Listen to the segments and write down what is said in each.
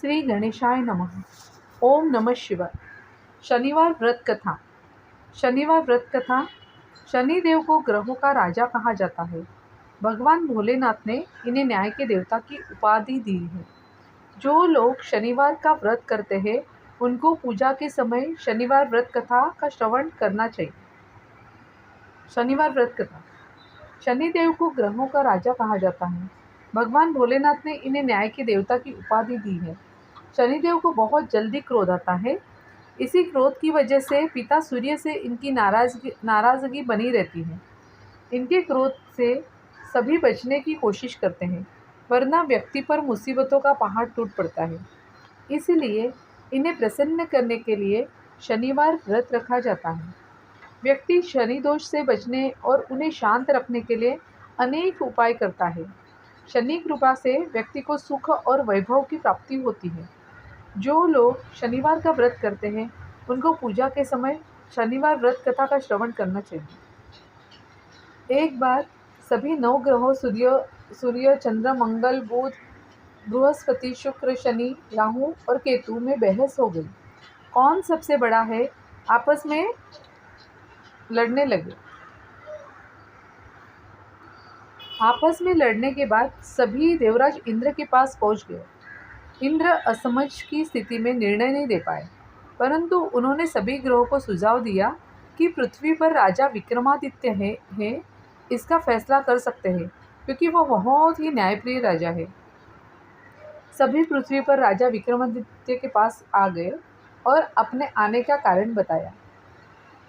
श्री गणेशाय नमः। ओम नमः शिवाय। शनिवार व्रत कथा। शनिवार व्रत कथा। शनिदेव को ग्रहों का राजा कहा जाता है। भगवान भोलेनाथ ने इन्हें न्याय के देवता की उपाधि दी है। जो लोग शनिवार का व्रत करते हैं उनको पूजा के समय शनिवार व्रत कथा का श्रवण करना चाहिए। शनिवार व्रत कथा। शनिदेव को ग्रहों का राजा कहा जाता है। भगवान भोलेनाथ ने इन्हें न्याय के देवता की उपाधि दी है। शनिदेव को बहुत जल्दी क्रोध आता है। इसी क्रोध की वजह से पिता सूर्य से इनकी नाराज़गी बनी रहती है। इनके क्रोध से सभी बचने की कोशिश करते हैं, वरना व्यक्ति पर मुसीबतों का पहाड़ टूट पड़ता है। इसलिए इन्हें प्रसन्न करने के लिए शनिवार व्रत रखा जाता है। व्यक्ति शनि दोष से बचने और उन्हें शांत रखने के लिए अनेक उपाय करता है। शनि कृपा से व्यक्ति को सुख और वैभव की प्राप्ति होती है। जो लोग शनिवार का व्रत करते हैं उनको पूजा के समय शनिवार व्रत कथा का श्रवण करना चाहिए। एक बार सभी 9 ग्रहों सूर्य, चंद्र, मंगल, बुध, बृहस्पति, शुक्र, शनि, राहु और केतु में बहस हो गई। कौन सबसे बड़ा है, आपस में लड़ने लगे। आपस में लड़ने के बाद सभी देवराज इंद्र के पास पहुंच गए। इंद्र असमझ की स्थिति में निर्णय नहीं दे पाए, परंतु उन्होंने सभी ग्रहों को सुझाव दिया कि पृथ्वी पर राजा विक्रमादित्य है इसका फैसला कर सकते हैं, क्योंकि वह बहुत ही न्यायप्रिय राजा है। सभी पृथ्वी पर राजा विक्रमादित्य के पास आ गए और अपने आने का कारण बताया।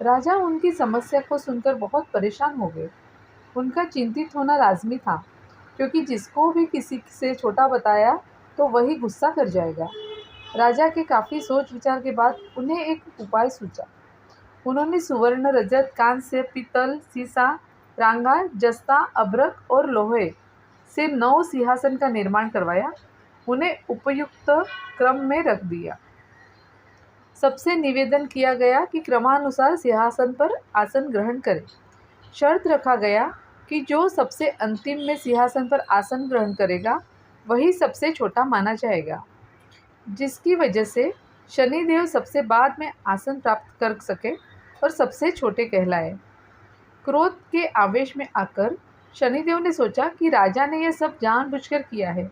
राजा उनकी समस्या को सुनकर बहुत परेशान हो गए। उनका चिंतित होना लाजमी था, क्योंकि जिसको भी किसी से छोटा बताया तो वही गुस्सा कर जाएगा। राजा के काफ़ी सोच विचार के बाद उन्हें एक उपाय सूझा। उन्होंने सुवर्ण, रजत, कांस्य, पीतल, सीसा, रांगा, जस्ता, अभ्रक और लोहे से 9 सिंहासन का निर्माण करवाया। उन्हें उपयुक्त क्रम में रख दिया। सबसे निवेदन किया गया कि क्रमानुसार सिंहासन पर आसन ग्रहण करें। शर्त रखा गया कि जो सबसे अंतिम में सिंहासन पर आसन ग्रहण करेगा वही सबसे छोटा माना जाएगा, जिसकी वजह से शनिदेव सबसे बाद में आसन प्राप्त कर सके और सबसे छोटे कहलाए। क्रोध के आवेश में आकर शनिदेव ने सोचा कि राजा ने यह सब जानबूझकर किया है।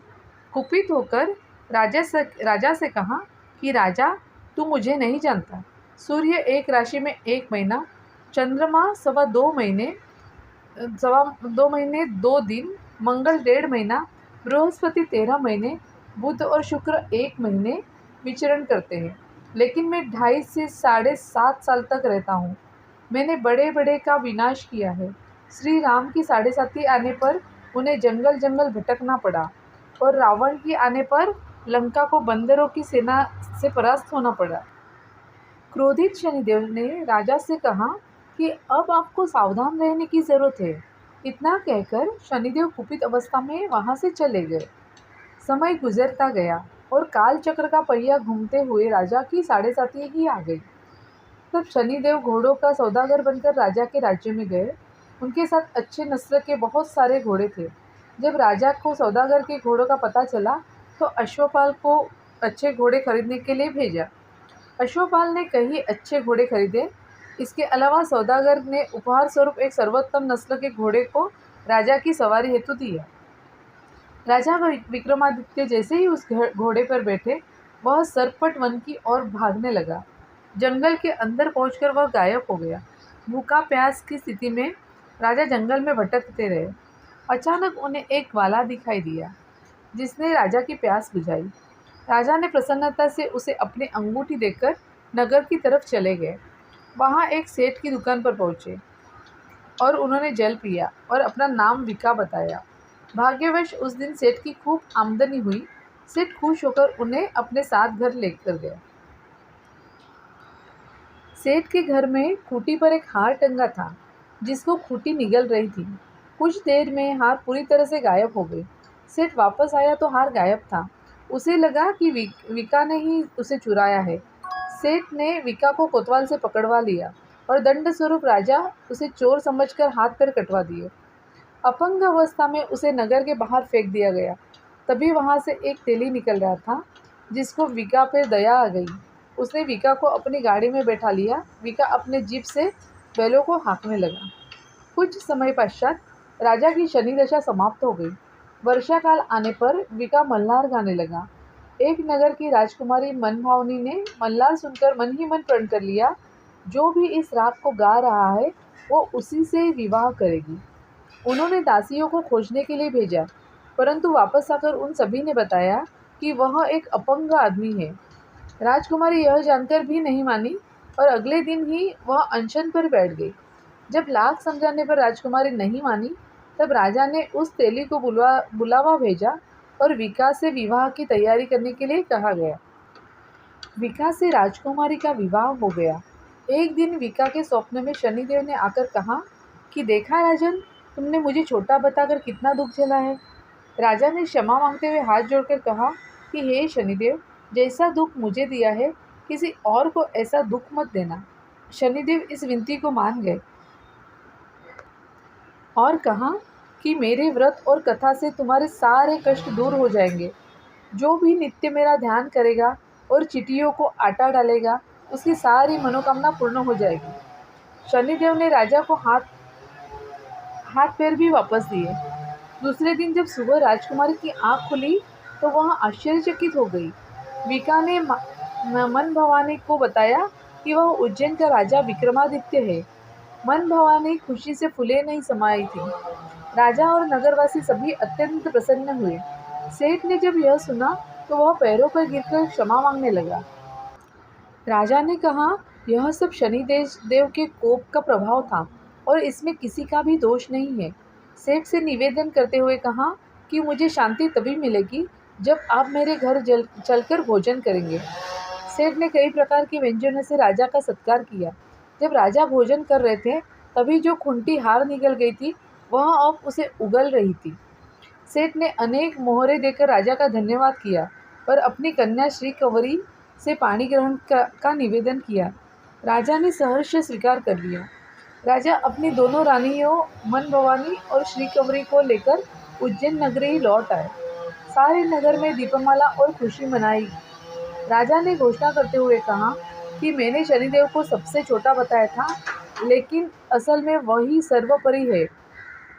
कुपित होकर राजा से कहा कि राजा, तू मुझे नहीं जानता। सूर्य एक राशि में 1 महीना, चंद्रमा 2.25 महीने 2 दिन, मंगल 1.5 महीना, बृहस्पति 13 महीने, बुध और शुक्र 1 महीने विचरण करते हैं, लेकिन मैं 2.5 से 7.5 साल तक रहता हूँ। मैंने बड़े बड़े का विनाश किया है। श्री राम की 7.5 आने पर उन्हें जंगल जंगल भटकना पड़ा और रावण की आने पर लंका को बंदरों की सेना से परास्त होना पड़ा। क्रोधित शनिदेव ने राजा से कहा कि अब आपको सावधान रहने की ज़रूरत है। इतना कहकर शनिदेव कुपित अवस्था में वहाँ से चले गए। समय गुजरता गया और काल चक्र का पहिया घूमते हुए राजा की 7.5 ही आ गई। तब शनिदेव घोड़ों का सौदागर बनकर राजा के राज्य में गए। उनके साथ अच्छे नस्ल के बहुत सारे घोड़े थे। जब राजा को सौदागर के घोड़ों का पता चला तो अश्वपाल को अच्छे घोड़े खरीदने के लिए भेजा। अश्वपाल ने कई अच्छे घोड़े खरीदे। इसके अलावा सौदागर ने उपहार स्वरूप एक सर्वोत्तम नस्ल के घोड़े को राजा की सवारी हेतु दिया। राजा विक्रमादित्य जैसे ही उस घोड़े पर बैठे, वह सरपट वन की ओर भागने लगा। जंगल के अंदर पहुंचकर वह गायब हो गया। भूखा प्यास की स्थिति में राजा जंगल में भटकते रहे। अचानक उन्हें एक ग्वाला दिखाई दिया, जिसने राजा की प्यास बुझाई। राजा ने प्रसन्नता से उसे अपनी अंगूठी देकर नगर की तरफ चले गए। वहाँ एक सेठ की दुकान पर पहुँचे और उन्होंने जल पिया और अपना नाम विका बताया। भाग्यवश उस दिन सेठ की खूब आमदनी हुई। सेठ खुश होकर उन्हें अपने साथ घर लेकर गया। सेठ के घर में खूंटी पर एक हार टंगा था, जिसको खूंटी निगल रही थी। कुछ देर में हार पूरी तरह से गायब हो गई। सेठ वापस आया तो हार गायब था। उसे लगा कि विका ने ही उसे चुराया है। सेठ ने विका को कोतवाल से पकड़वा लिया और दंड स्वरूप राजा उसे चोर समझकर हाथ पैर कटवा दिए। अपंग अवस्था में उसे नगर के बाहर फेंक दिया गया। तभी वहाँ से एक तेली निकल रहा था। जिसको विका पे दया आ गई। उसने विका को अपनी गाड़ी में बैठा लिया। विका अपने जीप से बैलों को हाँकने लगा। कुछ समय पश्चात राजा की शनि दशा समाप्त हो गई। वर्षा काल आने पर विका मल्हार गाने लगा। एक नगर की राजकुमारी मनभावनी ने मल्हार सुनकर मन ही मन प्रण कर लिया, जो भी इस राग को गा रहा है वो उसी से विवाह करेगी। उन्होंने दासियों को खोजने के लिए भेजा, परंतु वापस आकर उन सभी ने बताया कि वह एक अपंग आदमी है। राजकुमारी यह जानकर भी नहीं मानी और अगले दिन ही वह अनशन पर बैठ गई। जब लाख समझाने पर राजकुमारी नहीं मानी, तब राजा ने उस तेली को बुलावा भेजा और विका से विवाह की तैयारी करने के लिए कहा गया। विका से राजकुमारी का विवाह हो गया। एक दिन विका के स्वप्न में शनिदेव ने आकर कहा कि देखा राजन, तुमने मुझे छोटा बताकर कितना दुख झेला है। राजा ने क्षमा मांगते हुए हाथ जोड़कर कहा कि हे शनिदेव, जैसा दुख मुझे दिया है किसी और को ऐसा दुख मत देना। शनिदेव इस विनती को मान गए और कहा कि मेरे व्रत और कथा से तुम्हारे सारे कष्ट दूर हो जाएंगे। जो भी नित्य मेरा ध्यान करेगा और चिटियों को आटा डालेगा, उसकी सारी मनोकामना पूर्ण हो जाएगी। शनिदेव ने राजा को हाथ पैर भी वापस दिए। दूसरे दिन जब सुबह राजकुमारी की आँख खुली तो वह आश्चर्यचकित हो गई। विका ने मन भवानी को बताया कि वह उज्जैन का राजा विक्रमादित्य है। मन भवानी खुशी से फूले नहीं समाई थी। राजा और नगरवासी सभी अत्यंत प्रसन्न हुए। सेठ ने जब यह सुना तो वह पैरों पर गिरकर क्षमा मांगने लगा। राजा ने कहा, यह सब शनिदेव के कोप का प्रभाव था और इसमें किसी का भी दोष नहीं है। सेठ से निवेदन करते हुए कहा कि मुझे शांति तभी मिलेगी जब आप मेरे घर चलकर भोजन करेंगे। सेठ ने कई प्रकार के व्यंजनों से राजा का सत्कार किया। जब राजा भोजन कर रहे थे, तभी जो खूंटी हार निकल गई थी वह अब उसे उगल रही थी। सेठ ने अनेक मोहरे देकर राजा का धन्यवाद किया और अपनी कन्या श्री कंवरी से पाणी ग्रहण का निवेदन किया। राजा ने सहर्ष स्वीकार कर लिया। राजा अपनी दोनों रानियों मन भवानी और श्री कंवरी को लेकर उज्जैन नगरी लौट आए। सारे नगर में दीपमाला और खुशी मनाई। राजा ने घोषणा करते हुए कहा कि मैंने शनिदेव को सबसे छोटा बताया था, लेकिन असल में वही सर्वोपरि है।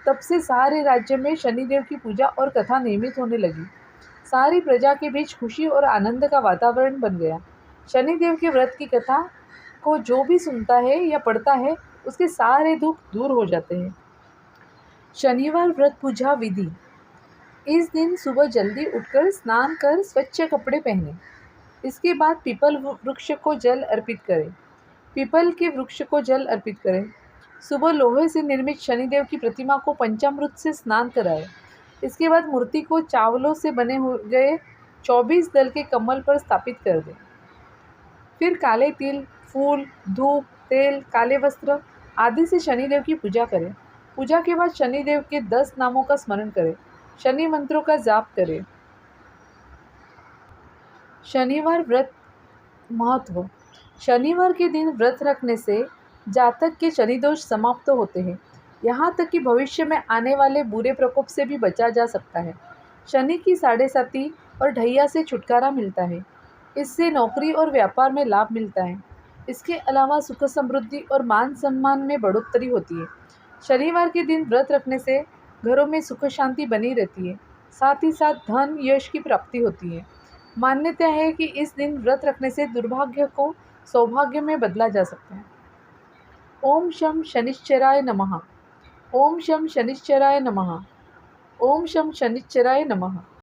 तब से सारे राज्य में शनिदेव की पूजा और कथा नियमित होने लगी। सारी प्रजा के बीच खुशी और आनंद का वातावरण बन गया। शनिदेव के व्रत की कथा को जो भी सुनता है या पढ़ता है, उसके सारे दुख दूर हो जाते हैं। शनिवार व्रत पूजा विधि। इस दिन सुबह जल्दी उठकर स्नान कर स्वच्छ कपड़े पहने। इसके बाद पीपल वृक्ष को जल अर्पित करें। पीपल के वृक्ष को जल अर्पित करें। सुबह लोहे से निर्मित शनिदेव की प्रतिमा को पंचामृत से स्नान कराएं। इसके बाद मूर्ति को चावलों से बने गए 24 दल के कमल पर स्थापित कर दें। फिर काले तिल, फूल, धूप, तेल, काले वस्त्र आदि से शनिदेव की पूजा करें। पूजा के बाद शनिदेव के 10 नामों का स्मरण करें। शनि मंत्रों का जाप करें। शनिवार व्रत महत्व। शनिवार के दिन व्रत रखने से जातक के शनि दोष समाप्त होते हैं। यहाँ तक कि भविष्य में आने वाले बुरे प्रकोप से भी बचा जा सकता है। शनि की साढ़ेसाती और ढैया से छुटकारा मिलता है। इससे नौकरी और व्यापार में लाभ मिलता है। इसके अलावा सुख समृद्धि और मान सम्मान में बढ़ोतरी होती है। शनिवार के दिन व्रत रखने से घरों में सुख शांति बनी रहती है। साथ ही साथ धन यश की प्राप्ति होती है। मान्यता है कि इस दिन व्रत रखने से दुर्भाग्य को सौभाग्य में बदला जा सकता है। ओम शम शनिश्चराय नमः। ओम शम शनिश्चराय नमः। ओम शम शनिश्चराय नमः।